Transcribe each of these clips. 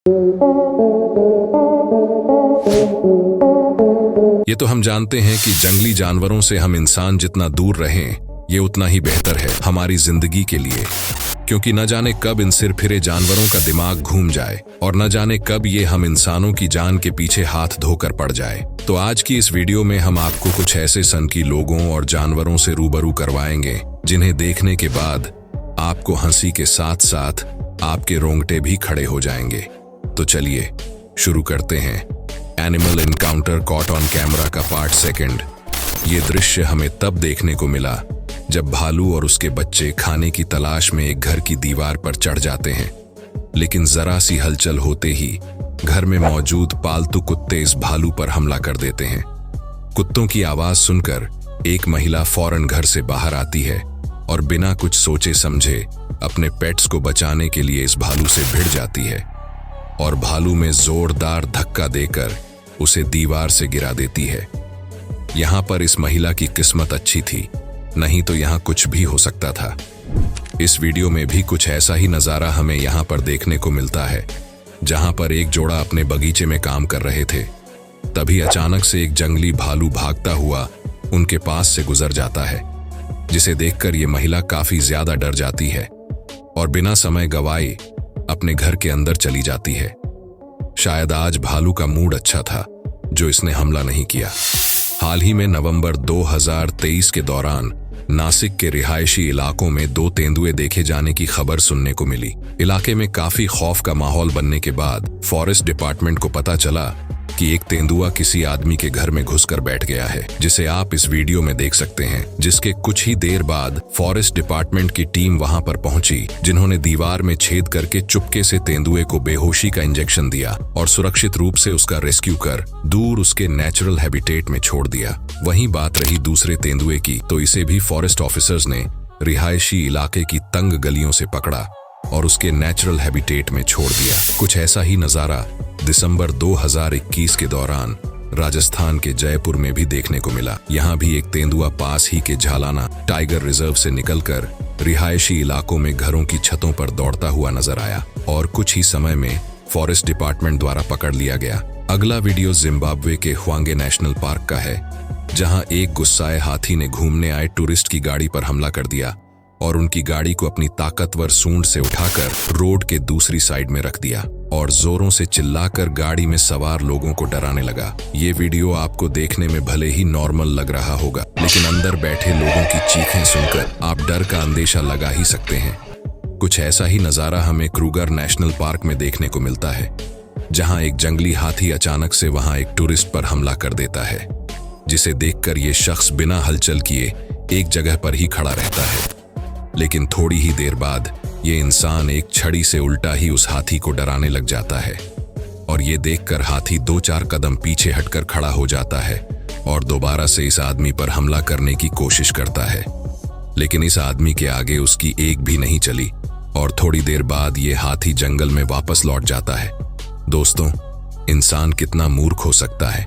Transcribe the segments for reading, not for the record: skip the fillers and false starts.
ये तो हम जानते हैं कि जंगली जानवरों से हम इंसान जितना दूर रहें, ये उतना ही बेहतर है हमारी जिंदगी के लिए, क्योंकि न जाने कब इन सिरफिरे जानवरों का दिमाग घूम जाए और न जाने कब ये हम इंसानों की जान के पीछे हाथ धोकर पड़ जाए। तो आज की इस वीडियो में हम आपको कुछ ऐसे सनकी लोगों और जानवरों से रूबरू करवाएंगे जिन्हें देखने के बाद आपको हंसी के साथ साथ आपके रोंगटे भी खड़े हो जाएंगे। तो चलिए शुरू करते हैं animal encounter caught on camera का पार्ट सेकंड। ये दृश्य हमें तब देखने को मिला जब भालू और उसके बच्चे खाने की तलाश में एक घर की दीवार पर चढ़ जाते हैं, लेकिन जरा सी हलचल होते ही घर में मौजूद पालतू कुत्ते इस भालू पर हमला कर देते हैं। कुत्तों की आवाज सुनकर एक महिला फौरन घर से बाहर आती है और बिना कुछ सोचे समझे अपने पेट्स को बचाने के लिए इस भालू से भिड़ जाती है और भालू में जोरदार धक्का देकर उसे दीवार से गिरा देती है। यहां पर इस महिला की किस्मत अच्छी थी, नहीं तो यहां कुछ भी हो सकता था। इस वीडियो में भी कुछ ऐसा ही नजारा हमें यहां पर देखने को मिलता है, जहां पर एक जोड़ा अपने बगीचे में काम कर रहे थे। तभी अचानक से एक जंगली भालू भागता हुआ उनके पास से गुजर जाता है, जिसे देखकर ये महिला काफी ज्यादा डर जाती है और बिना समय गवाए अपने घर के अंदर चली जाती है। शायद आज भालू का मूड अच्छा था जो इसने हमला नहीं किया। हाल ही में नवंबर 2023 के दौरान नासिक के रिहायशी इलाकों में 2 तेंदुए देखे जाने की खबर सुनने को मिली। इलाके में काफी खौफ का माहौल बनने के बाद फॉरेस्ट डिपार्टमेंट को पता चला कि एक तेंदुआ किसी आदमी के घर में घुसकर बैठ गया है, जिसे आप इस वीडियो में देख सकते हैं। जिसके कुछ ही देर बाद फॉरेस्ट डिपार्टमेंट की टीम वहां पर पहुंची, जिन्होंने दीवार में छेद करके चुपके से तेंदुए को बेहोशी का इंजेक्शन दिया और सुरक्षित रूप से उसका रेस्क्यू कर दूर उसके नेचुरल हैबिटेट में छोड़ दिया। वहीं बात रही दूसरे तेंदुए की, तो इसे भी फॉरेस्ट ऑफिसर्स ने रिहायशी इलाके की तंग गलियों से पकड़ा और उसके नेचुरल हैबिटेट में छोड़ दिया। कुछ ऐसा ही नजारा दिसंबर 2021 के दौरान राजस्थान के जयपुर में भी देखने को मिला। यहाँ भी एक तेंदुआ पास ही के झालाना टाइगर रिजर्व से निकलकर रिहायशी इलाकों में घरों की छतों पर दौड़ता हुआ नजर आया और कुछ ही समय में फॉरेस्ट डिपार्टमेंट द्वारा पकड़ लिया गया। अगला वीडियो जिम्बाब्वे के ह्वांगे नेशनल पार्क का है, जहाँ एक गुस्साए हाथी ने घूमने आए टूरिस्ट की गाड़ी पर हमला कर दिया और उनकी गाड़ी को अपनी ताकतवर सूंड से उठाकर रोड के दूसरी साइड में रख दिया और जोरों से चिल्लाकर गाड़ी में सवार लोगों को डराने लगा। ये वीडियो आपको देखने में भले ही नॉर्मल लग रहा होगा, लेकिन अंदर बैठे लोगों की चीखें सुनकर आप डर का अंदेशा लगा ही सकते हैं। कुछ ऐसा ही नजारा हमें क्रूगर नेशनल पार्क में देखने को मिलता है, जहां एक जंगली हाथी अचानक से वहां एक टूरिस्ट पर हमला कर देता है, जिसे देखकर ये शख्स बिना हलचल किए एक जगह पर ही खड़ा रहता है। लेकिन थोड़ी ही देर बाद ये इंसान एक छड़ी से उल्टा ही उस हाथी को डराने लग जाता है और ये देखकर हाथी 2-4 कदम पीछे हटकर खड़ा हो जाता है और दोबारा से इस आदमी पर हमला करने की कोशिश करता है। लेकिन इस आदमी के आगे उसकी एक भी नहीं चली और थोड़ी देर बाद ये हाथी जंगल में वापस लौट जाता है। दोस्तों, इंसान कितना मूर्ख हो सकता है,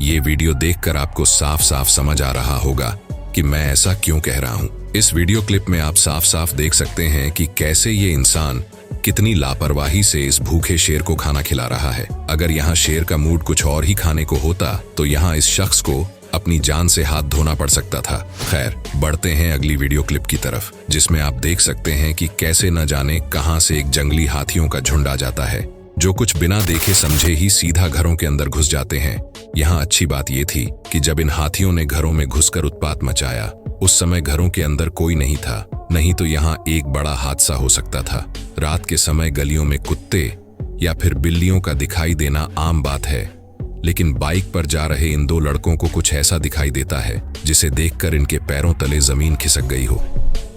ये वीडियो देखकर आपको साफ साफ समझ आ रहा होगा कि मैं ऐसा क्यों कह रहा हूं। इस वीडियो क्लिप में आप साफ साफ देख सकते हैं कि कैसे ये इंसान कितनी लापरवाही से इस भूखे शेर को खाना खिला रहा है। अगर यहाँ शेर का मूड कुछ और ही खाने को होता तो यहाँ इस शख्स को अपनी जान से हाथ धोना पड़ सकता था। खैर, बढ़ते हैं अगली वीडियो क्लिप की तरफ, जिसमें आप देख सकते हैं कि कैसे न जाने कहां से एक जंगली हाथियों का झुंड आ जाता है, जो कुछ बिना देखे समझे ही सीधा घरों के अंदर घुस जाते हैं। यहाँ अच्छी बात यह थी कि जब इन हाथियों ने घरों में घुसकर उत्पात मचाया, उस समय घरों के अंदर कोई नहीं था, नहीं तो यहाँ एक बड़ा हादसा हो सकता था। रात के समय गलियों में कुत्ते या फिर बिल्लियों का दिखाई देना आम बात है, लेकिन बाइक पर जा रहे इन 2 लड़कों को कुछ ऐसा दिखाई देता है जिसे देखकर इनके पैरों तले जमीन खिसक गई हो।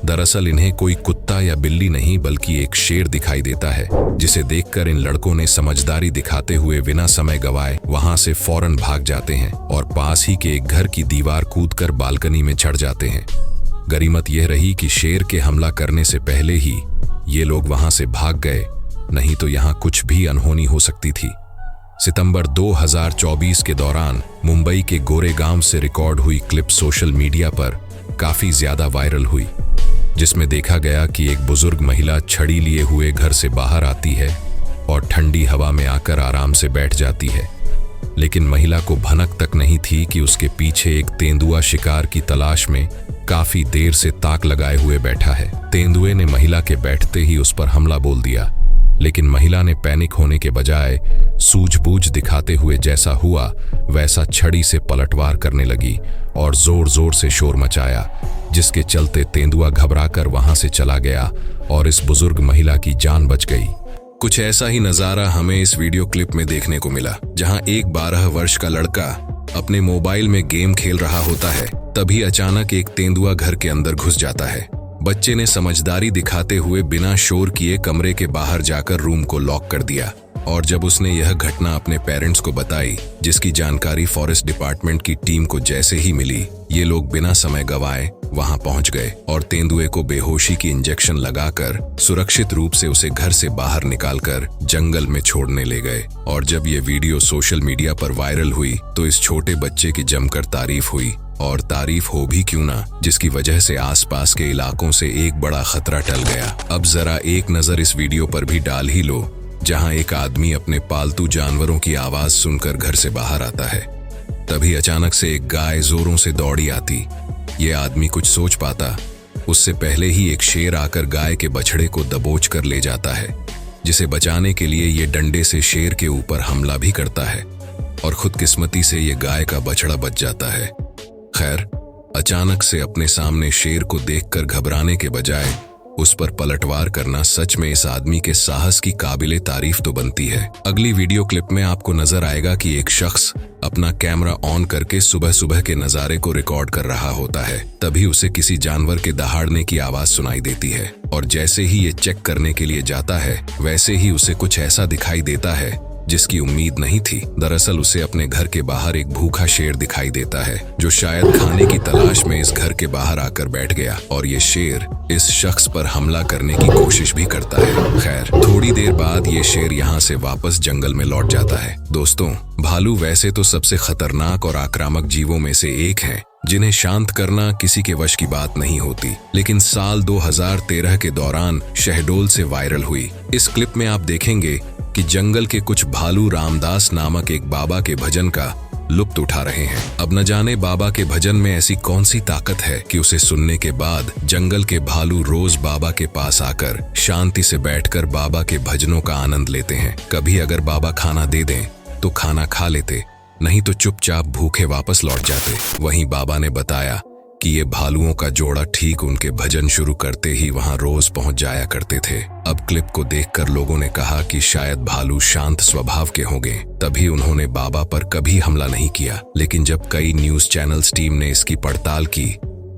दरअसल इन्हें कोई कुत्ता या बिल्ली नहीं बल्कि एक शेर दिखाई देता है, जिसे देखकर इन लड़कों ने समझदारी दिखाते हुए बिना समय गवाए वहां से फौरन भाग जाते हैं और पास ही के एक घर की दीवार कूदकर बालकनी में चढ़ जाते हैं। गनीमत यह रही कि शेर के हमला करने से पहले ही ये लोग वहां से भाग गए, नहीं तो यहाँ कुछ भी अनहोनी हो सकती थी। सितंबर 2024 के दौरान मुंबई के गोरेगांव से रिकॉर्ड हुई क्लिप सोशल मीडिया पर काफी ज्यादा वायरल हुई, जिसमें देखा गया कि एक बुजुर्ग महिला छड़ी लिए हुए घर से बाहर आती है और ठंडी हवा में आकर आराम से बैठ जाती है। लेकिन महिला को भनक तक नहीं थी कि उसके पीछे एक तेंदुआ शिकार की तलाश में काफी देर से ताक लगाए हुए बैठा है। तेंदुए ने महिला के बैठते ही उस पर हमला बोल दिया, लेकिन महिला ने पैनिक होने के बजाय सूझबूझ दिखाते हुए जैसा हुआ वैसा छड़ी से पलटवार करने लगी और जोर जोर से शोर मचाया, जिसके चलते तेंदुआ घबराकर वहां से चला गया और इस बुजुर्ग महिला की जान बच गई। कुछ ऐसा ही नजारा हमें इस वीडियो क्लिप में देखने को मिला, जहां एक 12 वर्ष का लड़का अपने मोबाइल में गेम खेल रहा होता है। तभी अचानक एक तेंदुआ घर के अंदर घुस जाता है। बच्चे ने समझदारी दिखाते हुए बिना शोर किए कमरे के बाहर जाकर रूम को लॉक कर दिया, और जब उसने यह घटना अपने पेरेंट्स को बताई, जिसकी जानकारी फॉरेस्ट डिपार्टमेंट की टीम को जैसे ही मिली, ये लोग बिना समय गंवाए वहां पहुंच गए और तेंदुए को बेहोशी की इंजेक्शन लगाकर सुरक्षित रूप से उसे घर से बाहर निकालकर जंगल में छोड़ने ले गए। और जब ये वीडियो सोशल मीडिया पर वायरल हुई तो इस छोटे बच्चे की जमकर तारीफ हुई, और तारीफ हो भी क्यों ना, जिसकी वजह से आसपास के इलाकों से एक बड़ा खतरा टल गया। अब जरा एक नजर इस वीडियो पर भी डाल ही लो, जहां एक आदमी अपने पालतू जानवरों की आवाज सुनकर घर से बाहर आता है। तभी अचानक से एक गाय जोरों से दौड़ी आती। ये आदमी कुछ सोच पाता उससे पहले ही एक शेर आकर गाय के बछड़े को दबोच कर ले जाता है, जिसे बचाने के लिए ये डंडे से शेर के ऊपर हमला भी करता है, और खुदकिस्मती से ये गाय का बछड़ा बच जाता है। खैर, अचानक से अपने सामने शेर को देखकर घबराने के बजाय उस पर पलटवार करना सच में इस आदमी के साहस की काबिले तारीफ तो बनती है। अगली वीडियो क्लिप में आपको नजर आएगा कि एक शख्स अपना कैमरा ऑन करके सुबह सुबह के नजारे को रिकॉर्ड कर रहा होता है। तभी उसे किसी जानवर के दहाड़ने की आवाज सुनाई देती है, और जैसे ही ये चेक करने के लिए जाता है, वैसे ही उसे कुछ ऐसा दिखाई देता है जिसकी उम्मीद नहीं थी। दरअसल उसे अपने घर के बाहर एक भूखा शेर दिखाई देता है, जो शायद खाने की तलाश में इस घर के बाहर आकर बैठ गया, और ये शेर इस शख्स पर हमला करने की कोशिश भी करता है। खैर, थोड़ी देर बाद ये शेर यहाँ से वापस जंगल में लौट जाता है। दोस्तों, भालू वैसे तो सबसे खतरनाक और आक्रामक जीवों में से एक है, जिन्हें शांत करना किसी के वश की बात नहीं होती। लेकिन साल 2013 के दौरान शहडोल से वायरल हुई इस क्लिप में आप देखेंगे कि जंगल के कुछ भालू रामदास नामक एक बाबा के भजन का लुत्फ उठा रहे हैं। अब न जाने बाबा के भजन में ऐसी कौन सी ताकत है कि उसे सुनने के बाद जंगल के भालू रोज बाबा के पास आकर शांति से बैठकर बाबा के भजनों का आनंद लेते हैं। कभी अगर बाबा खाना दे दें तो खाना खा लेते, नहीं तो चुपचाप भूखे वापस लौट जाते। वहीं बाबा ने बताया कि ये भालुओं का जोड़ा ठीक उनके भजन शुरू करते ही वहां रोज पहुंच जाया करते थे। अब क्लिप को देखकर लोगों ने कहा कि शायद भालू शांत स्वभाव के होंगे, तभी उन्होंने बाबा पर कभी हमला नहीं किया। लेकिन जब कई न्यूज चैनल्स टीम ने इसकी पड़ताल की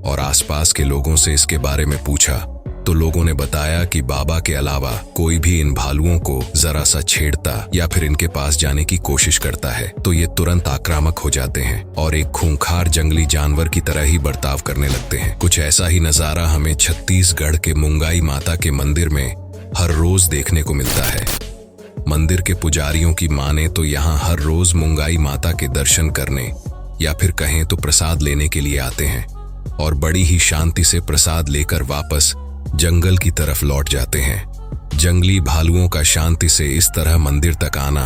और आसपास के लोगों से इसके बारे में पूछा, तो लोगों ने बताया कि बाबा के अलावा कोई भी इन भालुओं को जरा सा छेड़ता या फिर इनके पास जाने की कोशिश करता है तो ये तुरंत आक्रामक हो जाते हैं और एक खूंखार जंगली जानवर की तरह ही बर्ताव करने लगते हैं। कुछ ऐसा ही नजारा हमें छत्तीसगढ़ के मुंगाई माता के मंदिर में हर रोज देखने को मिलता है। मंदिर के पुजारियों की माने तो यहाँ हर रोज मुंगाई माता के दर्शन करने या फिर कहें तो प्रसाद लेने के लिए आते हैं, और बड़ी ही शांति से प्रसाद लेकर वापस जंगल की तरफ लौट जाते हैं। जंगली भालुओं का शांति से इस तरह मंदिर तक आना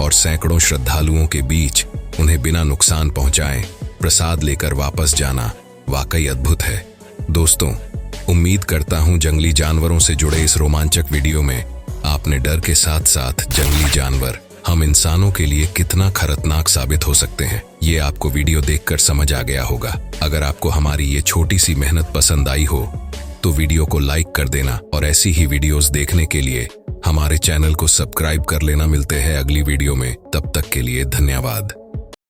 और सैकड़ों श्रद्धालुओं के बीच उन्हें बिना नुकसान पहुंचाए प्रसाद लेकर वापस जाना वाकई अद्भुत है। दोस्तों, उम्मीद करता हूं जंगली जानवरों से जुड़े इस रोमांचक वीडियो में आपने डर के साथ साथ जंगली जानवर हम इंसानों के लिए कितना खतरनाक साबित हो सकते हैं, ये आपको वीडियो देखकर समझ आ गया होगा। अगर आपको हमारी ये छोटी सी मेहनत पसंद आई हो तो वीडियो को लाइक कर देना, और ऐसी ही वीडियोस देखने के लिए हमारे चैनल को सब्सक्राइब कर लेना। मिलते हैं अगली वीडियो में, तब तक के लिए धन्यवाद।